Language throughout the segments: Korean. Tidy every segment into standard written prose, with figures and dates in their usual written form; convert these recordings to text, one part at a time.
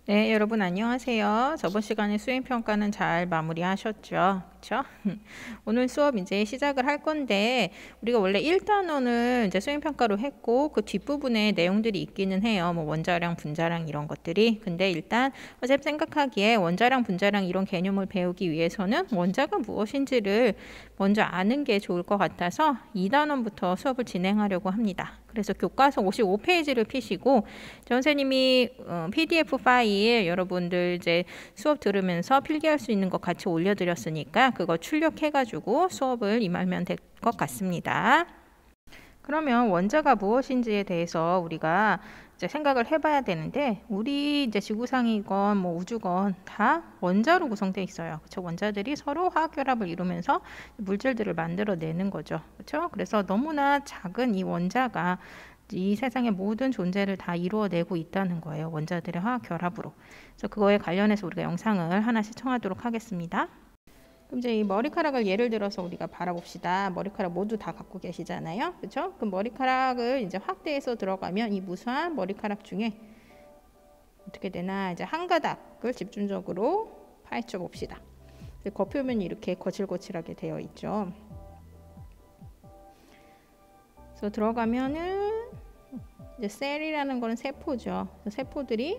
네, 여러분 안녕하세요. 저번 시간에 수행평가는 잘 마무리하셨죠? 그쵸? 오늘 수업 이제 시작을 할 건데, 우리가 원래 1단원을 이제 수행평가로 했고, 그 뒷부분에 내용들이 있기는 해요. 뭐 원자량, 분자량 이런 것들이. 근데 일단, 어차피 생각하기에 원자량, 분자량 이런 개념을 배우기 위해서는 원자가 무엇인지를 먼저 아는 게 좋을 것 같아서 2단원부터 수업을 진행하려고 합니다. 그래서 교과서 55페이지를 피시고 선생님이 PDF 파일 여러분들 이제 수업 들으면서 필기할 수 있는 거 같이 올려드렸으니까 그거 출력해가지고 수업을 임하면 될 것 같습니다. 그러면 원자가 무엇인지에 대해서 우리가 이제 생각을 해봐야 되는데 우리 이제 지구상이건 뭐 우주건 다 원자로 구성되어 있어요. 그렇죠? 원자들이 서로 화학 결합을 이루면서 물질들을 만들어내는 거죠. 그렇죠? 그래서 너무나 작은 이 원자가 이 세상의 모든 존재를 다 이루어내고 있다는 거예요. 원자들의 화학 결합으로. 그래서 그거에 관련해서 우리가 영상을 하나 시청하도록 하겠습니다. 그럼 이제 이 머리카락을 예를 들어서 우리가 바라봅시다. 머리카락 모두 다 갖고 계시잖아요. 그렇죠? 그 머리카락을 이제 확대해서 들어가면 이 무수한 머리카락 중에 어떻게 되나 이제 한 가닥을 집중적으로 파헤쳐 봅시다. 겉표면이 이렇게 거칠거칠하게 되어 있죠. 그래서 들어가면은 이제 셀이라는 거는 세포죠. 세포들이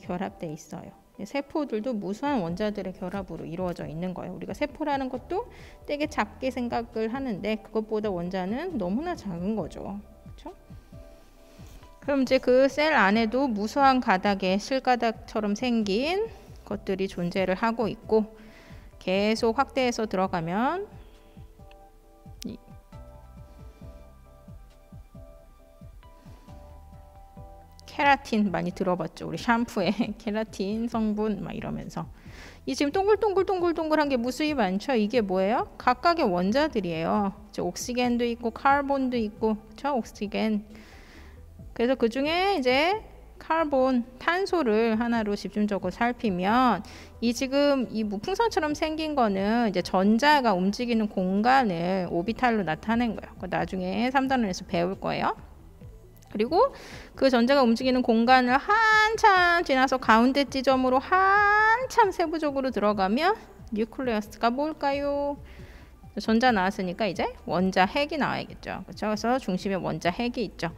결합돼 있어요. 세포들도 무수한 원자들의 결합으로 이루어져 있는 거예요. 우리가 세포라는 것도 되게 작게 생각을 하는데 그것보다 원자는 너무나 작은 거죠. 그렇죠? 그럼 이제 그 셀 안에도 무수한 가닥에 실가닥처럼 생긴 것들이 존재를 하고 있고 계속 확대해서 들어가면 케라틴 많이 들어봤죠. 우리 샴푸에 케라틴 성분 막 이러면서 이 지금 동글동글동글동글한 게 무수히 많죠. 이게 뭐예요? 각각의 원자들이에요. 옥시겐도 있고 카본도 있고 그렇죠? 옥시겐. 그래서 그 중에 이제 카본, 탄소를 하나로 집중적으로 살피면 이 지금 이 무풍선처럼 생긴 거는 이제 전자가 움직이는 공간을 오비탈로 나타낸 거예요. 나중에 3단원에서 배울 거예요. 그리고 그 전자가 움직이는 공간을 한참 지나서 가운데 지점으로 한참 세부적으로 들어가면 뉴클레어스가 뭘까요? 전자 나왔으니까 이제 원자 핵이 나와야겠죠. 그렇죠? 그래서 중심에 원자 핵이 있죠.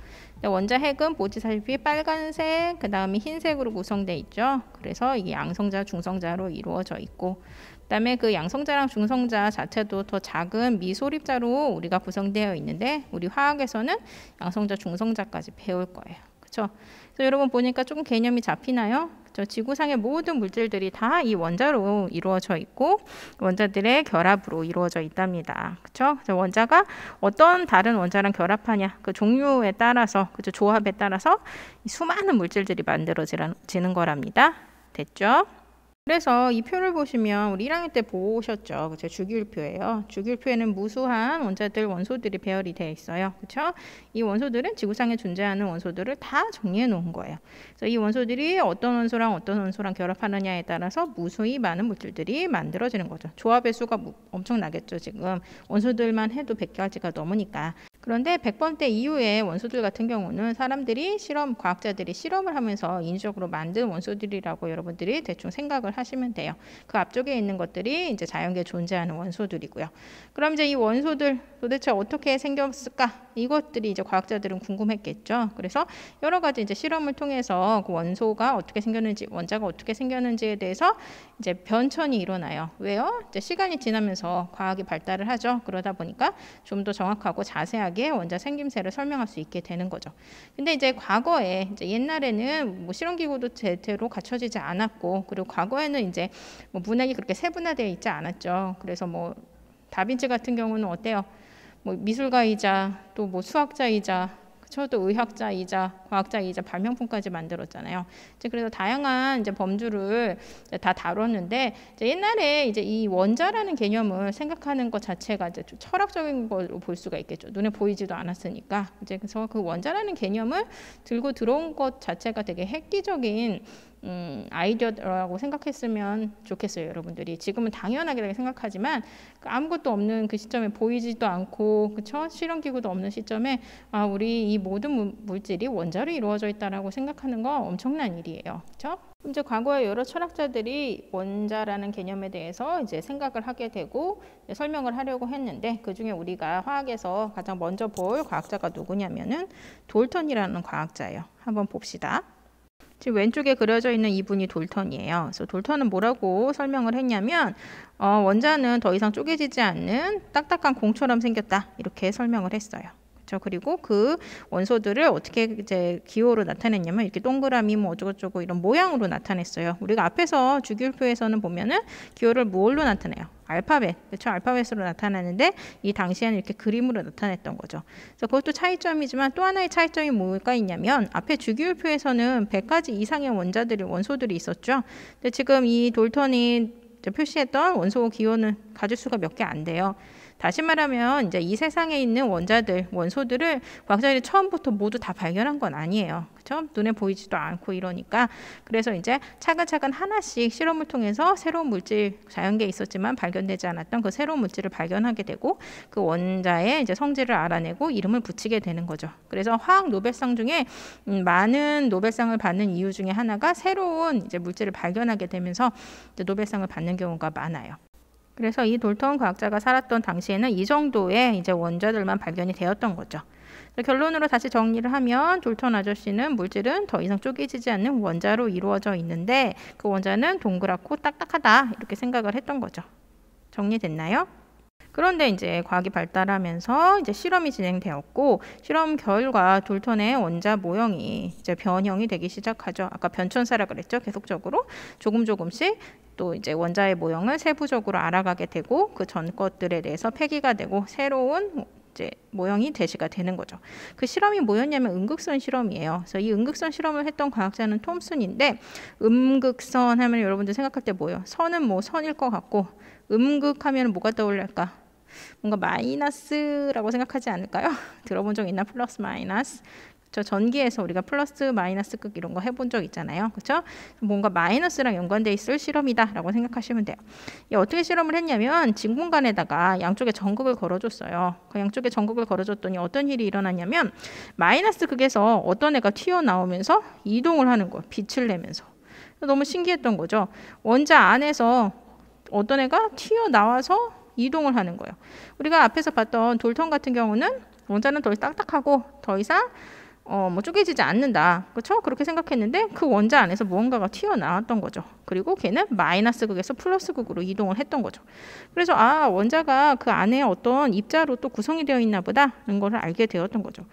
원자 핵은 보시다시피 빨간색, 그 다음에 흰색으로 구성되어 있죠. 그래서 이게 양성자, 중성자로 이루어져 있고 그 다음에 그 양성자랑 중성자 자체도 더 작은 미소립자로 우리가 구성되어 있는데 우리 화학에서는 양성자, 중성자까지 배울 거예요. 그렇죠? 그래서 여러분 보니까 조금 개념이 잡히나요? 그렇죠? 지구상의 모든 물질들이 다 이 원자로 이루어져 있고 원자들의 결합으로 이루어져 있답니다. 그렇죠? 원자가 어떤 다른 원자랑 결합하냐 그 종류에 따라서 그렇죠? 조합에 따라서 수많은 물질들이 만들어지는 거랍니다. 됐죠? 그래서 이 표를 보시면 우리 1학년 때 보셨죠. 그쵸? 주기율표예요. 주기율표에는 무수한 원자들, 원소들이 배열이 되어 있어요. 그렇죠? 이 원소들은 지구상에 존재하는 원소들을 다 정리해 놓은 거예요. 그래서 이 원소들이 어떤 원소랑 결합하느냐에 따라서 무수히 많은 물질들이 만들어지는 거죠. 조합의 수가 엄청나겠죠. 지금 원소들만 해도 100가지가 넘으니까. 그런데 100번대 이후의 원소들 같은 경우는 사람들이 과학자들이 실험을 하면서 인위적으로 만든 원소들이라고 여러분들이 대충 생각을 하시면 돼요. 그 앞쪽에 있는 것들이 이제 자연계에 존재하는 원소들이고요. 그럼 이제 이 원소들 도대체 어떻게 생겼을까? 이것들이 이제 과학자들은 궁금했겠죠. 그래서 여러 가지 이제 실험을 통해서 그 원소가 어떻게 생겼는지, 원자가 어떻게 생겼는지에 대해서 이제 변천이 일어나요. 왜요? 이제 시간이 지나면서 과학이 발달을 하죠. 그러다 보니까 좀 더 정확하고 자세하게 원자 생김새를 설명할 수 있게 되는 거죠. 근데 이제 과거에 이제 옛날에는 뭐 실험기구도 제대로 갖춰지지 않았고 그리고 과거에는 이제 뭐 문학이 그렇게 세분화되어 있지 않았죠. 그래서 뭐 다빈치 같은 경우는 어때요? 뭐 미술가이자 또 뭐 수학자이자 또 의학자이자 과학자이자 발명품까지 만들었잖아요. 이제 그래서 다양한 이제 범주를 이제 다 다뤘는데 이제 옛날에 이제 이 원자라는 개념을 생각하는 것 자체가 이제 좀 철학적인 걸로 볼 수가 있겠죠. 눈에 보이지도 않았으니까. 이제 그래서 그 원자라는 개념을 들고 들어온 것 자체가 되게 획기적인 아이디어라고 생각했으면 좋겠어요, 여러분들이. 지금은 당연하게 생각하지만 아무것도 없는 그 시점에 보이지도 않고, 그쵸? 실험기구도 없는 시점에 우리 이 모든 물질이 원자로 이루어져 있다라고 생각하는 거 엄청난 일이에요, 그쵸? 이제 과거에 여러 철학자들이 원자라는 개념에 대해서 이제 생각을 하게 되고 설명을 하려고 했는데, 그 중에 우리가 화학에서 가장 먼저 볼 과학자가 누구냐면은 돌턴이라는 과학자예요. 한번 봅시다. 지금 왼쪽에 그려져 있는 이분이 돌턴이에요. 그래서 돌턴은 뭐라고 설명을 했냐면 원자는 더 이상 쪼개지지 않는 딱딱한 공처럼 생겼다, 이렇게 설명을 했어요. 그렇죠? 그리고 그 원소들을 어떻게 이제 기호로 나타냈냐면 이렇게 동그라미 뭐 어쩌고저쩌고 이런 모양으로 나타냈어요. 우리가 앞에서 주기율표에서는 보면은 기호를 뭘로 나타내요? 알파벳, 그렇죠? 알파벳으로 나타나는데 이 당시에는 이렇게 그림으로 나타냈던 거죠. 그래서 그것도 차이점이지만 또 하나의 차이점이 뭐가 있냐면 앞에 주기율표에서는 100가지 이상의 원소들이 있었죠. 근데 지금 이 돌턴이 표시했던 원소 기호는 가질 수가 몇 개 안 돼요. 다시 말하면 이제 이 세상에 있는 원소들을 과학자들이 처음부터 모두 다 발견한 건 아니에요. 그렇죠? 눈에 보이지도 않고 이러니까. 그래서 이제 차근차근 하나씩 실험을 통해서 새로운 물질, 자연계에 있었지만 발견되지 않았던 그 새로운 물질을 발견하게 되고 그 원자의 이제 성질을 알아내고 이름을 붙이게 되는 거죠. 그래서 화학 노벨상 중에 많은 노벨상을 받는 이유 중에 하나가 새로운 이제 물질을 발견하게 되면서 이제 노벨상을 받는 경우가 많아요. 그래서 이 돌턴 과학자가 살았던 당시에는 이 정도의 이제 원자들만 발견이 되었던 거죠. 결론으로 다시 정리를 하면 돌턴 아저씨는 물질은 더 이상 쪼개지지 않는 원자로 이루어져 있는데 그 원자는 동그랗고 딱딱하다, 이렇게 생각을 했던 거죠. 정리됐나요? 그런데 이제 과학이 발달하면서 이제 실험이 진행되었고 실험 결과 돌턴의 원자 모형이 이제 변형이 되기 시작하죠. 아까 변천사라 그랬죠. 계속적으로 조금씩 또 이제 원자의 모형을 세부적으로 알아가게 되고 그 전 것들에 대해서 폐기가 되고 새로운 이제 모형이 제시가 되는 거죠. 그 실험이 뭐였냐면 음극선 실험이에요. 그래서 이 음극선 실험을 했던 과학자는 톰슨인데, 음극선 하면 여러분들 생각할 때 뭐예요? 선은 뭐 선일 것 같고 음극하면 뭐가 떠올릴까? 뭔가 마이너스라고 생각하지 않을까요? 들어본 적 있나? 플러스 마이너스. 저 전기에서 우리가 플러스 마이너스 극 이런 거 해본 적 있잖아요. 그렇죠? 뭔가 마이너스랑 연관돼 있을 실험이다라고 생각하시면 돼요. 어떻게 실험을 했냐면 진 공간에다가 양쪽에 전극을 걸어줬어요. 그 양쪽에 전극을 걸어줬더니 어떤 일이 일어났냐면 마이너스 극에서 어떤 애가 튀어나오면서 이동을 하는 거예요. 빛을 내면서. 너무 신기했던 거죠. 원자 안에서 어떤 애가 튀어나와서 이동을 하는 거예요. 우리가 앞에서 봤던 돌턴 같은 경우는 원자는 더 딱딱하고 더 이상 뭐 쪼개지지 않는다. 그렇죠? 그렇게 생각했는데 그 원자 안에서 무언가가 튀어나왔던 거죠. 그리고 걔는 마이너스 극에서 플러스 극으로 이동을 했던 거죠. 그래서 원자가 그 안에 어떤 입자로 또 구성이 되어 있나 보다는 걸 알게 되었던 거죠.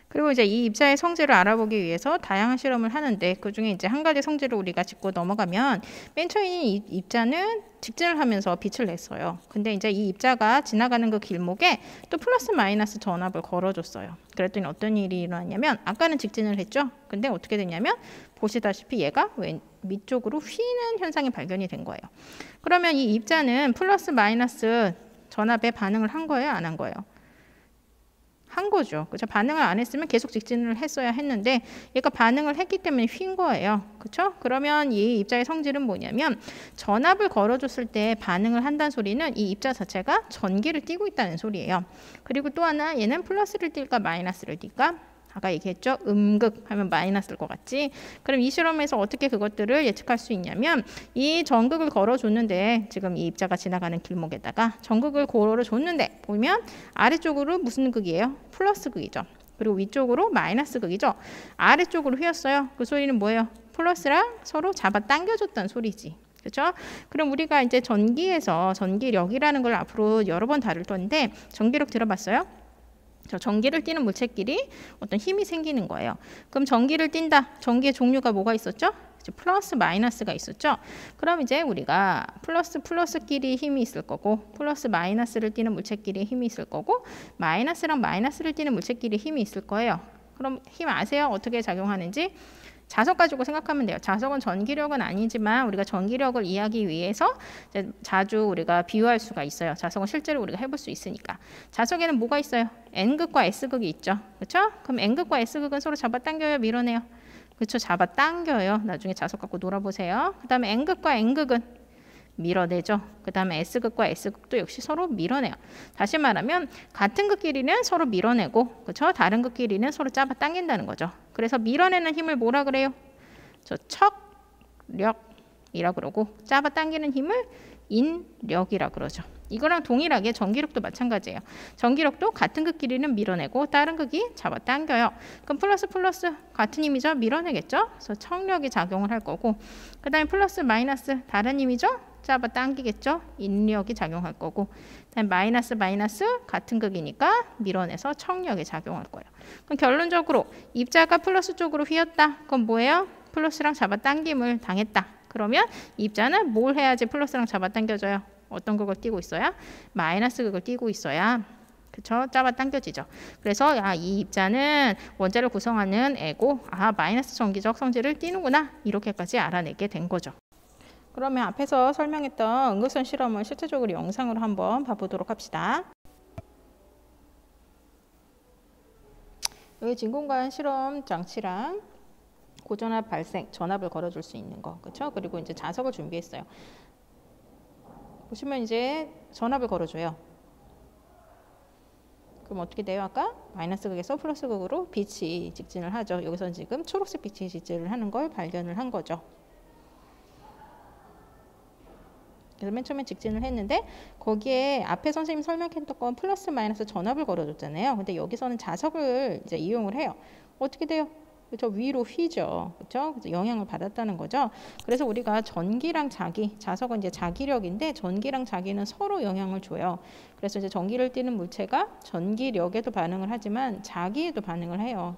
그리고 이제 이 입자의 성질을 알아보기 위해서 다양한 실험을 하는데 그 중에 이제 한 가지 성질을 우리가 짚고 넘어가면 맨 처음에 이 입자는 직진을 하면서 빛을 냈어요. 근데 이제 이 입자가 지나가는 그 길목에 또 플러스 마이너스 전압을 걸어줬어요. 그랬더니 어떤 일이 일어났냐면 아까는 직진을 했죠. 근데 어떻게 됐냐면 보시다시피 얘가 밑쪽으로 휘는 현상이 발견이 된 거예요. 그러면 이 입자는 플러스 마이너스 전압에 반응을 한 거예요? 안 한 거예요? 한 거죠. 그렇죠? 반응을 안 했으면 계속 직진을 했어야 했는데 얘가 반응을 했기 때문에 휜 거예요. 그렇죠? 그러면 이 입자의 성질은 뭐냐면 전압을 걸어줬을 때 반응을 한다는 소리는 이 입자 자체가 전기를 띠고 있다는 소리예요. 그리고 또 하나 얘는 플러스를 띨까 마이너스를 띨까? 아까 얘기했죠. 음극 하면 마이너스일 것 같지. 그럼 이 실험에서 어떻게 그것들을 예측할 수 있냐면 이 전극을 걸어줬는데 지금 이 입자가 지나가는 길목에다가 전극을 걸어줬는데 보면 아래쪽으로 무슨 극이에요? 플러스 극이죠. 그리고 위쪽으로 마이너스 극이죠. 아래쪽으로 휘었어요. 그 소리는 뭐예요? 플러스랑 서로 잡아당겨줬다는 소리지. 그렇죠? 그럼 우리가 이제 전기에서 전기력이라는 걸 앞으로 여러 번 다룰 건데 전기력 들어봤어요? 전기를 띠는 물체끼리 어떤 힘이 생기는 거예요. 그럼 전기를 띈다. 전기의 종류가 뭐가 있었죠? 플러스 마이너스가 있었죠. 그럼 이제 우리가 플러스끼리 힘이 있을 거고 플러스 마이너스를 띠는 물체끼리 힘이 있을 거고 마이너스랑 마이너스를 띠는 물체끼리 힘이 있을 거예요. 그럼 힘 아세요? 어떻게 작용하는지? 자석 가지고 생각하면 돼요. 자석은 전기력은 아니지만 우리가 전기력을 이해하기 위해서 자주 우리가 비유할 수가 있어요. 자석은 실제로 우리가 해볼 수 있으니까. 자석에는 뭐가 있어요? N극과 S극이 있죠. 그렇죠? 그럼 N극과 S극은 서로 잡아당겨요? 밀어내요? 그렇죠? 잡아 당겨요. 나중에 자석 갖고 놀아보세요. 그 다음에 N극과 N극은 밀어내죠. 그 다음에 S극과 S극도 역시 서로 밀어내요. 다시 말하면 같은 극끼리는 서로 밀어내고, 그렇죠? 다른 극끼리는 서로 잡아 당긴다는 거죠. 그래서 밀어내는 힘을 뭐라 그래요? 저 척력이라 그러고, 잡아 당기는 힘을 인력이라 그러죠. 이거랑 동일하게 전기력도 마찬가지예요. 전기력도 같은 극끼리는 밀어내고 다른 극이 잡아 당겨요. 그럼 플러스 플러스 같은 힘이죠. 밀어내겠죠. 그래서 척력이 작용을 할 거고, 그 다음에 플러스 마이너스 다른 힘이죠. 잡아 당기겠죠. 인력이 작용할 거고, 그다음에 마이너스 마이너스 같은 극이니까 밀어내서 척력이 작용할 거예요. 그럼 결론적으로 입자가 플러스 쪽으로 휘었다. 그럼 뭐예요? 플러스랑 잡아 당김을 당했다. 그러면 입자는 뭘 해야지 플러스랑 잡아 당겨져요? 어떤 극을 띄고 있어야? 마이너스 극을 띄고 있어야, 그쵸? 잡아 당겨지죠. 그래서 이 입자는 원자를 구성하는 애고, 마이너스 전기적 성질을 띠는구나, 이렇게까지 알아내게 된 거죠. 그러면 앞에서 설명했던 응급선 실험을 실제적으로 영상으로 한번 봐보도록 합시다. 여기 진공관 실험 장치랑 고전압 발생, 전압을 걸어줄 수 있는 거, 그렇죠? 그리고 이제 자석을 준비했어요. 보시면 이제 전압을 걸어줘요. 그럼 어떻게 돼요? 아까 마이너스 극에서 플러스 극으로 빛이 직진을 하죠. 여기서 지금 초록색 빛이 직진을 하는 걸 발견을 한 거죠. 그래서 맨 처음에 직진을 했는데, 거기에 앞에 선생님 설명했던 건 플러스 마이너스 전압을 걸어줬잖아요. 근데 여기서는 자석을 이제 이용을 해요. 어떻게 돼요? 그렇죠? 위로 휘죠. 그렇죠? 그래서 영향을 받았다는 거죠. 그래서 우리가 전기랑 자기, 자석은 이제 자기력인데 전기랑 자기는 서로 영향을 줘요. 그래서 이제 전기를 띠는 물체가 전기력에도 반응을 하지만 자기에도 반응을 해요.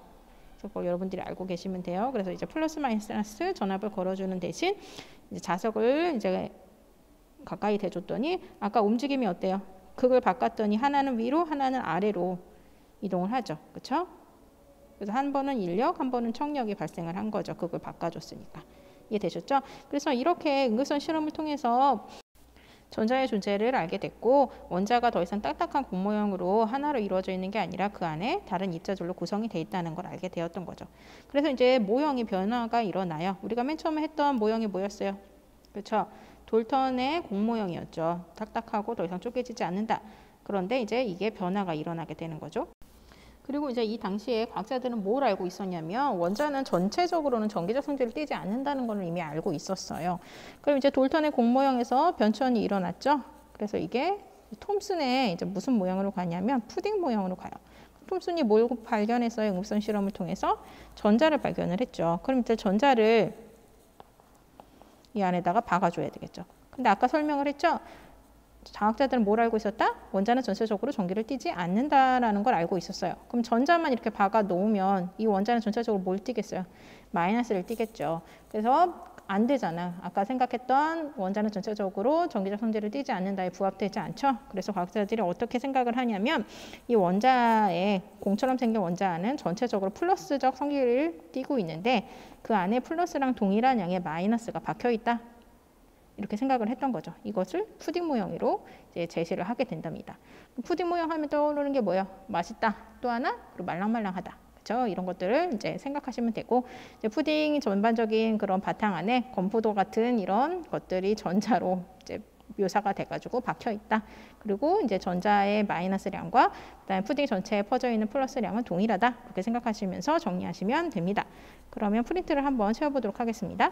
그걸 여러분들이 알고 계시면 돼요. 그래서 이제 플러스 마이너스 전압을 걸어주는 대신 이제 자석을 이제 가까이 대줬더니 아까 움직임이 어때요? 극을 바꿨더니 하나는 위로, 하나는 아래로 이동을 하죠. 그렇죠? 그래서 한 번은 인력, 한 번은 척력이 발생을 한 거죠. 극을 바꿔줬으니까. 이해되셨죠? 그래서 이렇게 응급선 실험을 통해서 전자의 존재를 알게 됐고, 원자가 더 이상 딱딱한 공 모형으로 하나로 이루어져 있는 게 아니라 그 안에 다른 입자들로 구성이 돼 있다는 걸 알게 되었던 거죠. 그래서 이제 모형이 변화가 일어나요. 우리가 맨 처음에 했던 모형이 뭐였어요? 그렇죠? 돌턴의 공 모형이었죠. 딱딱하고 더 이상 쪼개지지 않는다. 그런데 이제 이게 변화가 일어나게 되는 거죠. 그리고 이제 이 당시에 과학자들은 뭘 알고 있었냐면, 원자는 전체적으로는 전기적 성질을 띠지 않는다는 걸 이미 알고 있었어요. 그럼 이제 돌턴의 공 모형에서 변천이 일어났죠. 그래서 이게 톰슨의 이제 무슨 모형으로 가냐면 푸딩 모형으로 가요. 톰슨이 뭘 발견했어요? 응급선 실험을 통해서 전자를 발견을 했죠. 그럼 이제 전자를 이 안에다가 박아줘야 되겠죠. 근데 아까 설명을 했죠. 과학자들은 뭘 알고 있었다? 원자는 전체적으로 전기를 띠지 않는다라는 걸 알고 있었어요. 그럼 전자만 이렇게 박아 놓으면 이 원자는 전체적으로 뭘 띠겠어요? 마이너스를 띠겠죠. 그래서 안 되잖아. 아까 생각했던 원자는 전체적으로 전기적 성질을 띠지 않는다에 부합되지 않죠. 그래서 과학자들이 어떻게 생각을 하냐면, 이 원자에 공처럼 생긴 원자 안은 전체적으로 플러스적 성질을 띠고 있는데 그 안에 플러스랑 동일한 양의 마이너스가 박혀 있다. 이렇게 생각을 했던 거죠. 이것을 푸딩 모형으로 이제 제시를 하게 된답니다. 푸딩 모형 하면 떠오르는 게 뭐예요? 맛있다. 또 하나, 그리고 말랑말랑하다. 그렇죠? 이런 것들을 이제 생각하시면 되고, 이제 푸딩 전반적인 그런 바탕 안에 건포도 같은 이런 것들이 전자로 이제 묘사가 돼가지고 박혀 있다. 그리고 이제 전자의 마이너스량과 그다음에 푸딩 전체에 퍼져 있는 플러스량은 동일하다. 그렇게 생각하시면서 정리하시면 됩니다. 그러면 프린트를 한번 세워보도록 하겠습니다.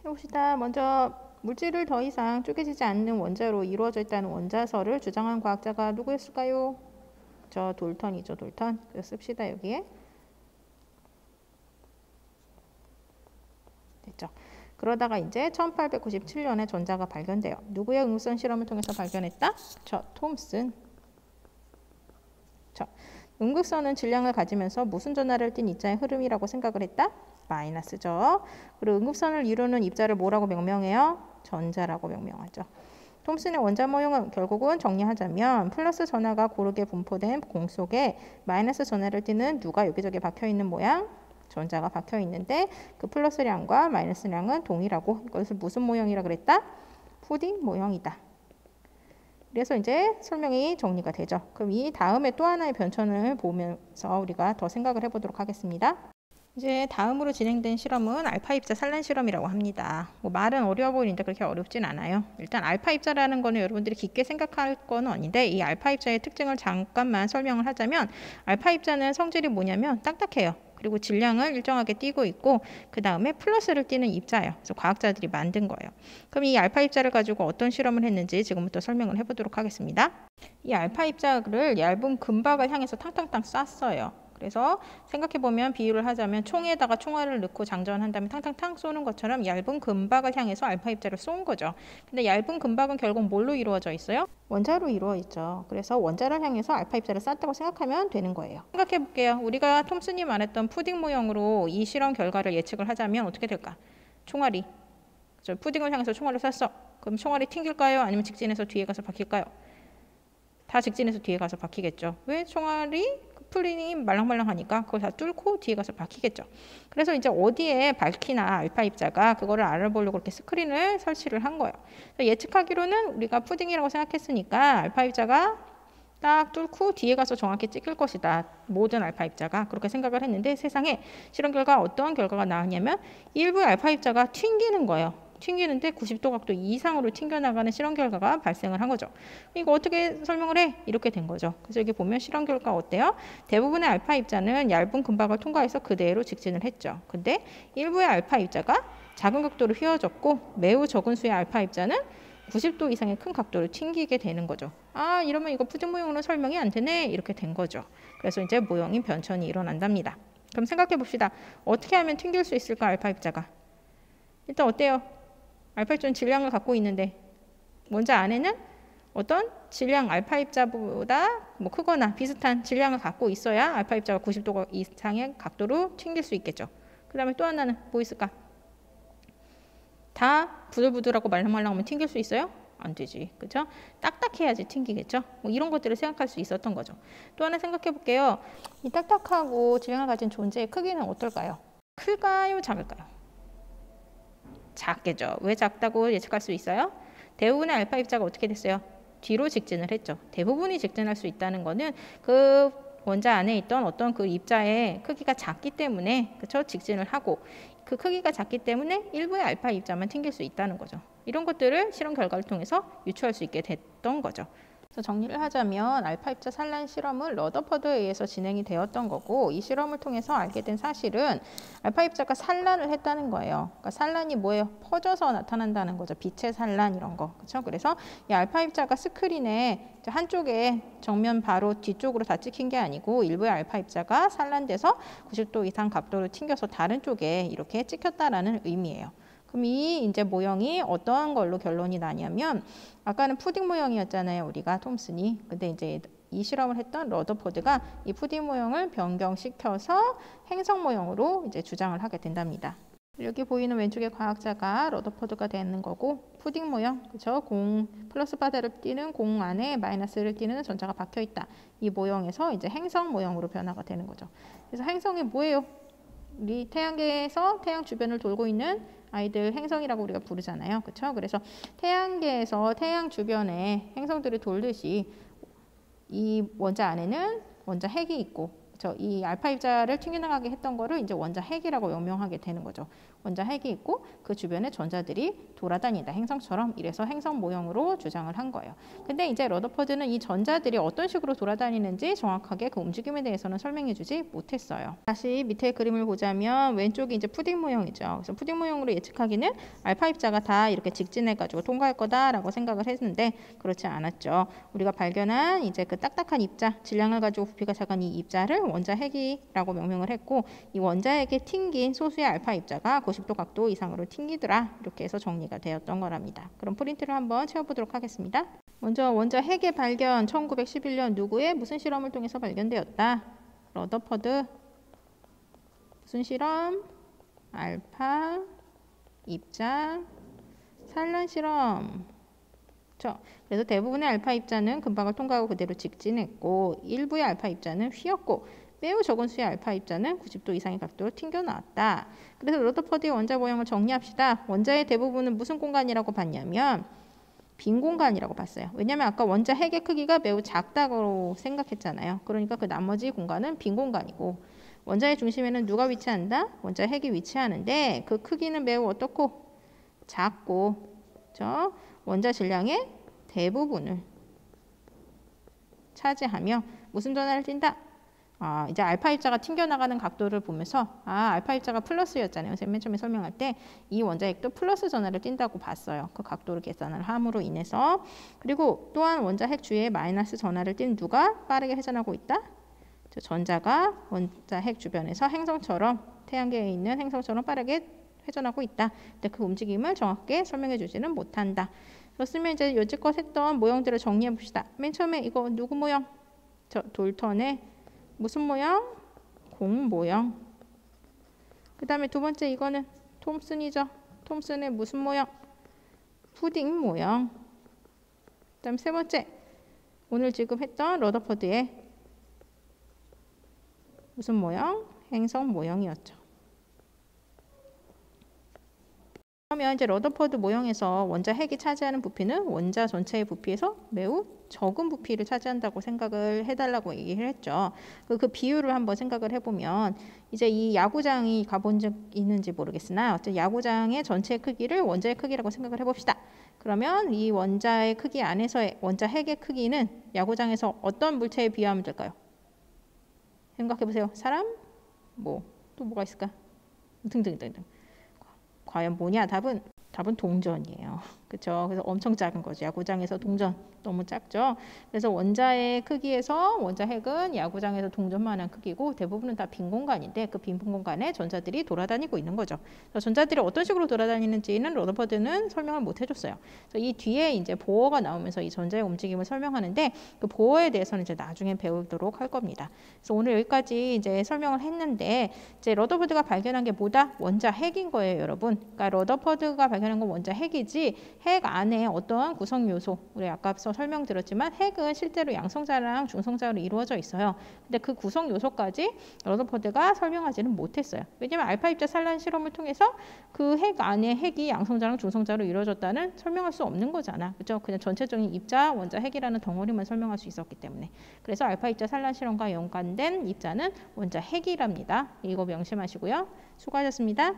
해봅시다. 먼저 물질을 더 이상 쪼개지지 않는 원자로 이루어져 있다는 원자설을 주장한 과학자가 누구였을까요? 저 돌턴이죠. 돌턴. 그래서 씁시다. 여기에. 됐죠. 그러다가 이제 1897년에 전자가 발견돼요. 누구의 응급선 실험을 통해서 발견했다? 저 톰슨. 저 응급선은 질량을 가지면서 무슨 전하를 띤 입자의 흐름이라고 생각을 했다? 마이너스죠. 그리고 응급선을 이루는 입자를 뭐라고 명명해요? 전자라고 명명하죠. 톰슨의 원자 모형은 결국은 정리하자면 플러스 전하가 고르게 분포된 공 속에 마이너스 전하를 띠는 누가 여기저기 박혀 있는 모양? 전자가 박혀 있는데 그 플러스량과 마이너스량은 동일하고, 이것을 무슨 모형이라 그랬다? 푸딩 모형이다. 그래서 이제 설명이 정리가 되죠. 그럼 이 다음에 또 하나의 변천을 보면서 우리가 더 생각을 해보도록 하겠습니다. 이제 다음으로 진행된 실험은 알파 입자 산란 실험이라고 합니다. 뭐 말은 어려워 보이는데 그렇게 어렵진 않아요. 일단 알파 입자라는 거는 여러분들이 깊게 생각할 건 아닌데 이 알파 입자의 특징을 잠깐만 설명을 하자면 알파 입자는 성질이 뭐냐면 딱딱해요. 그리고 질량을 일정하게 띄고 있고 그 다음에 플러스를 띄는 입자예요. 그래서 과학자들이 만든 거예요. 그럼 이 알파 입자를 가지고 어떤 실험을 했는지 지금부터 설명을 해보도록 하겠습니다. 이 알파 입자를 얇은 금박을 향해서 탕탕탕 쐈어요. 그래서 생각해보면 비유를 하자면 총에다가 총알을 넣고 장전한 다음에 탕탕탕 쏘는 것처럼 얇은 금박을 향해서 알파 입자를 쏜 거죠. 근데 얇은 금박은 결국 뭘로 이루어져 있어요? 원자로 이루어 있죠. 그래서 원자를 향해서 알파 입자를 쐈다고 생각하면 되는 거예요. 생각해볼게요. 우리가 톰슨이 말했던 푸딩 모형으로 이 실험 결과를 예측을 하자면 어떻게 될까? 총알이 저 푸딩을 향해서 총알을 쐈어. 그럼 총알이 튕길까요? 아니면 직진해서 뒤에 가서 박힐까요? 다 직진해서 뒤에 가서 박히겠죠. 왜? 총알이 푸딩이 말랑말랑하니까 그걸 다 뚫고 뒤에 가서 박히겠죠. 그래서 이제 어디에 밝히나 알파 입자가 그거를 알아보려고 그렇게 스크린을 설치를 한 거예요. 예측하기로는 우리가 푸딩이라고 생각했으니까 알파 입자가 딱 뚫고 뒤에 가서 정확히 찍힐 것이다. 모든 알파 입자가 그렇게 생각을 했는데 세상에 실험 결과 어떤 결과가 나왔냐면 일부의 알파 입자가 튕기는 거예요. 튕기는데 90도 각도 이상으로 튕겨나가는 실험 결과가 발생을 한 거죠. 이거 어떻게 설명을 해? 이렇게 된 거죠. 그래서 여기 보면 실험 결과 어때요? 대부분의 알파 입자는 얇은 금박을 통과해서 그대로 직진을 했죠. 근데 일부의 알파 입자가 작은 각도로 휘어졌고 매우 적은 수의 알파 입자는 90도 이상의 큰 각도를 튕기게 되는 거죠. 아, 이러면 이거 푸딩 모형으로 설명이 안 되네? 이렇게 된 거죠. 그래서 이제 모형인 변천이 일어난답니다. 그럼 생각해 봅시다. 어떻게 하면 튕길 수 있을까, 알파 입자가? 일단 어때요? 알파 입자는 질량을 갖고 있는데 원자 안에는 어떤 질량 알파 입자보다 뭐 크거나 비슷한 질량을 갖고 있어야 알파 입자가 90도 이상의 각도로 튕길 수 있겠죠. 그 다음에 또 하나는 뭐 있을까? 다 부들부들하고 말랑말랑하면 튕길 수 있어요? 안 되지. 그렇죠? 딱딱해야지 튕기겠죠? 뭐 이런 것들을 생각할 수 있었던 거죠. 또 하나 생각해 볼게요. 이 딱딱하고 질량을 가진 존재의 크기는 어떨까요? 클까요? 작을까요? 작겠죠. 왜 작다고 예측할 수 있어요? 대부분의 알파 입자가 어떻게 됐어요? 뒤로 직진을 했죠. 대부분이 직진할 수 있다는 거는 그 원자 안에 있던 어떤 그 입자의 크기가 작기 때문에 그렇죠? 직진을 하고 그 크기가 작기 때문에 일부의 알파 입자만 튕길 수 있다는 거죠. 이런 것들을 실험 결과를 통해서 유추할 수 있게 됐던 거죠. 그래서 정리를 하자면 알파 입자 산란 실험은 러더퍼드에 의해서 진행이 되었던 거고 이 실험을 통해서 알게 된 사실은 알파 입자가 산란을 했다는 거예요. 그러니까 산란이 뭐예요? 퍼져서 나타난다는 거죠. 빛의 산란 이런 거. 그렇죠? 그래서 이 알파 입자가 스크린에 한쪽에 정면 바로 뒤쪽으로 다 찍힌 게 아니고 일부의 알파 입자가 산란돼서 90도 이상 각도를 튕겨서 다른 쪽에 이렇게 찍혔다라는 의미예요. 그럼 이 이제 모형이 어떤 걸로 결론이 나냐면 아까는 푸딩 모형이었잖아요. 우리가 톰슨이. 근데 이제 이 실험을 했던 러더퍼드가 이 푸딩 모형을 변경시켜서 행성 모형으로 이제 주장을 하게 된답니다. 여기 보이는 왼쪽에 과학자가 러더퍼드가 되는 거고 푸딩 모형, 그렇죠? 공 플러스 바다를 띄는 공 안에 마이너스를 띄는 전자가 박혀 있다. 이 모형에서 이제 행성 모형으로 변화가 되는 거죠. 그래서 행성이 뭐예요? 우리 태양계에서 태양 주변을 돌고 있는 아이들 행성이라고 우리가 부르잖아요. 그렇죠? 그래서 태양계에서 태양 주변에 행성들이 돌듯이 이 원자 안에는 원자 핵이 있고 그렇죠? 이 알파 입자를 튕겨나가게 했던 거를 이제 원자 핵이라고 명명하게 되는 거죠. 원자 핵이 있고 그 주변에 전자들이 돌아다닌다. 행성처럼. 이래서 행성 모형으로 주장을 한 거예요. 근데 이제 러더퍼드는 이 전자들이 어떤 식으로 돌아다니는지 정확하게 그 움직임에 대해서는 설명해 주지 못했어요. 다시 밑에 그림을 보자면 왼쪽이 이제 푸딩 모형이죠. 그래서 푸딩 모형으로 예측하기는 알파 입자가 다 이렇게 직진해 가지고 통과할 거다라고 생각을 했는데 그렇지 않았죠. 우리가 발견한 이제 그 딱딱한 입자, 질량을 가지고 부피가 작은 이 입자를 원자 핵이라고 명명을 했고 이 원자 핵에 튕긴 소수의 알파 입자가 90도 각도 이상으로 튕기더라. 이렇게 해서 정리가 되었던 거랍니다. 그럼 프린트를 한번 채워보도록 하겠습니다. 먼저 원자 핵의 발견 1911년 누구의 무슨 실험을 통해서 발견되었다? 러더퍼드. 무슨 실험? 알파 입자 산란 실험. 그래서 대부분의 알파 입자는 금박을 통과하고 그대로 직진했고 일부의 알파 입자는 휘었고 매우 적은 수의 알파 입자는 90도 이상의 각도로 튕겨 나왔다. 그래서 러더퍼드의 원자 모형을 정리합시다. 원자의 대부분은 무슨 공간이라고 봤냐면 빈 공간이라고 봤어요. 왜냐하면 아까 원자 핵의 크기가 매우 작다고 생각했잖아요. 그러니까 그 나머지 공간은 빈 공간이고 원자의 중심에는 누가 위치한다? 원자 핵이 위치하는데 그 크기는 매우 어떻고? 작고, 그렇죠? 원자 질량의 대부분을 차지하며 무슨 전하를 띈다? 이제 알파 입자가 튕겨나가는 각도를 보면서 알파 입자가 플러스였잖아요. 제가 맨 처음에 설명할 때 이 원자핵도 플러스 전하를 띈다고 봤어요. 그 각도를 계산을 함으로 인해서. 그리고 또한 원자핵 주위에 마이너스 전하를 띤 누가 빠르게 회전하고 있다? 전자가 원자핵 주변에서 행성처럼 태양계에 있는 행성처럼 빠르게 회전하고 있다. 근데 그 움직임을 정확하게 설명해 주지는 못한다. 그렇으면 이제 여지껏 했던 모형들을 정리해 봅시다. 맨 처음에 이거 누구 모형? 돌턴의 무슨 모형? 공 모형. 그 다음에 두 번째 이거는 톰슨이죠. 톰슨의 무슨 모형? 푸딩 모형. 그 다음 세 번째 오늘 지금 했던 러더퍼드의 무슨 모형? 행성 모형이었죠. 그러면 이제 러더퍼드 모형에서 원자 핵이 차지하는 부피는 원자 전체의 부피에서 매우 적은 부피를 차지한다고 생각을 해달라고 얘기를 했죠. 그 비율을 한번 생각을 해보면 이제 이 야구장이 가본 적 있는지 모르겠으나 어쨌든 야구장의 전체 크기를 원자의 크기라고 생각을 해봅시다. 그러면 이 원자의 크기 안에서의 원자 핵의 크기는 야구장에서 어떤 물체에 비하면 될까요? 생각해보세요. 사람? 또 뭐가 있을까? 등등등등. 과연 뭐냐? 답은 동전이에요. 그렇죠? 그래서 엄청 작은 거죠. 야구장에서 동전 너무 작죠. 그래서 원자의 크기에서 원자 핵은 야구장에서 동전만한 크기고 대부분은 다 빈 공간인데 그 빈 공간에 전자들이 돌아다니고 있는 거죠. 그래서 전자들이 어떤 식으로 돌아다니는지는 러더퍼드는 설명을 못 해줬어요. 그래서 이 뒤에 이제 보어가 나오면서 이 전자의 움직임을 설명하는데 그 보어에 대해서는 이제 나중에 배우도록 할 겁니다. 그래서 오늘 여기까지 이제 설명을 했는데 이제 러더퍼드가 발견한 게 뭐다? 원자 핵인 거예요, 여러분. 그러니까 러더퍼드가 발견한 건 원자 핵이지 핵 안에 어떤 구성 요소, 우리 아까서 설명드렸지만 핵은 실제로 양성자랑 중성자로 이루어져 있어요. 근데 그 구성 요소까지 러더퍼드가 설명하지는 못했어요. 왜냐면 알파 입자 산란 실험을 통해서 그 핵 안에 핵이 양성자랑 중성자로 이루어졌다는 설명할 수 없는 거잖아. 그렇죠? 그냥 전체적인 입자, 원자 핵이라는 덩어리만 설명할 수 있었기 때문에. 그래서 알파 입자 산란 실험과 연관된 입자는 원자 핵이랍니다. 이거 명심하시고요. 수고하셨습니다.